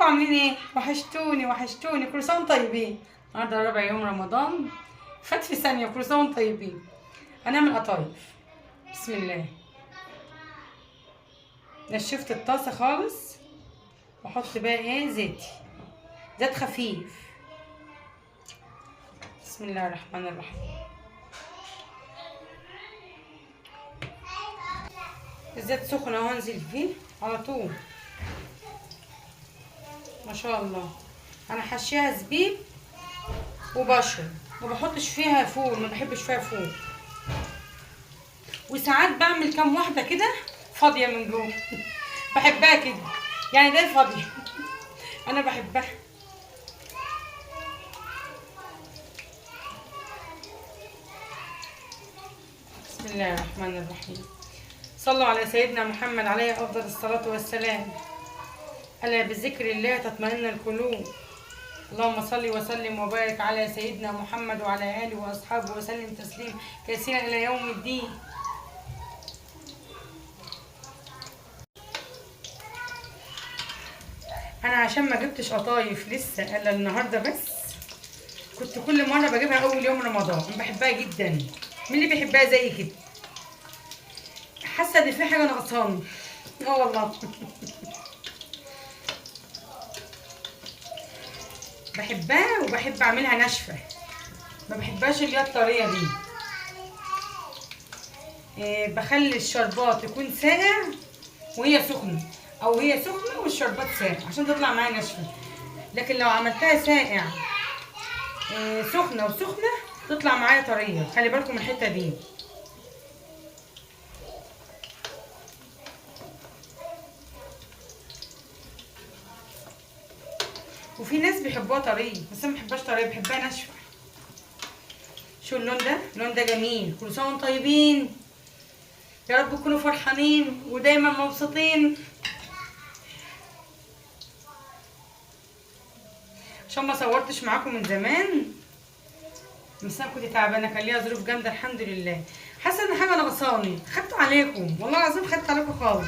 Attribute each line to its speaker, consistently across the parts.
Speaker 1: ازيكم عاملين ايه؟ وحشتوني وحشتوني، كل سنه وانتم طيبين. النهارده رابع يوم رمضان، فات في ثانيه، كل سنه وانتم طيبين. هنعمل قطايف. بسم الله. نشفت الطاسه خالص واحط بقى ايه زيتي، زيت خفيف. بسم الله الرحمن الرحيم. الزيت سخن اهو، انزل فيه على طول. ما شاء الله. انا حاشيها زبيب وبشر، ما بحطش فيها فول، ما بحبش فيها فول. وساعات بعمل كام واحده كده فاضيه من جوه بحبها كده، يعني ده فاضيه انا بحبها. بسم الله الرحمن الرحيم. صلوا على سيدنا محمد عليه افضل الصلاه والسلام. الا بذكر الله تطمئن القلوب. اللهم صل وسلم وبارك على سيدنا محمد وعلى اله واصحابه وسلم تسليما كثيرا الى يوم الدين. انا عشان ما جبتش قطايف لسه الا النهارده بس، كنت كل مره بجيبها اول يوم رمضان. انا بحبها جدا. مين اللي بيحبها زي كده؟ حاسه ان في حاجه ناقصاني. اه والله بحبها وبحب اعملها ناشفه، ما بحبهاش اللي هي الطريه دي. بخلي الشربات يكون ساقع وهي سخنه، او هي سخنه والشربات ساقع عشان تطلع معايا ناشفه. لكن لو عملتها ساقع سخنه وسخنه تطلع معايا طريه. خلي بالكم من الحته دي. وفي ناس بيحبوها طريه، بس انا ما بحبهاش طريه، بحبها ناشفه. شو اللون ده؟ اللون ده جميل. كل سنه وانتم طيبين، يا رب تكونوا فرحانين ودايما مبسوطين. عشان ما صورتش معاكم من زمان، بس انا كنت تعبانه، كان ليها ظروف جامده. الحمد لله. حاسه ان حاجه ناقصاني، خدته عليكم والله العظيم، خدت عليكم خالص.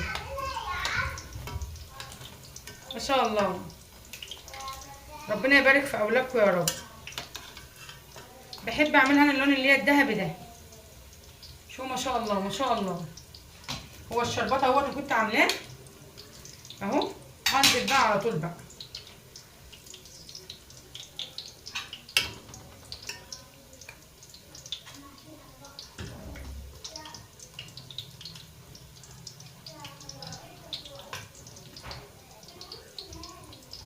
Speaker 1: ما شاء الله. ربنا يبارك في اولادكم يا رب. بحب اعملها انا اللون اللي هي الذهبي ده. شو ما شاء الله ما شاء الله. هو الشربات اهو اللي كنت عاملاه اهو. هنزل بقى على طول بقى.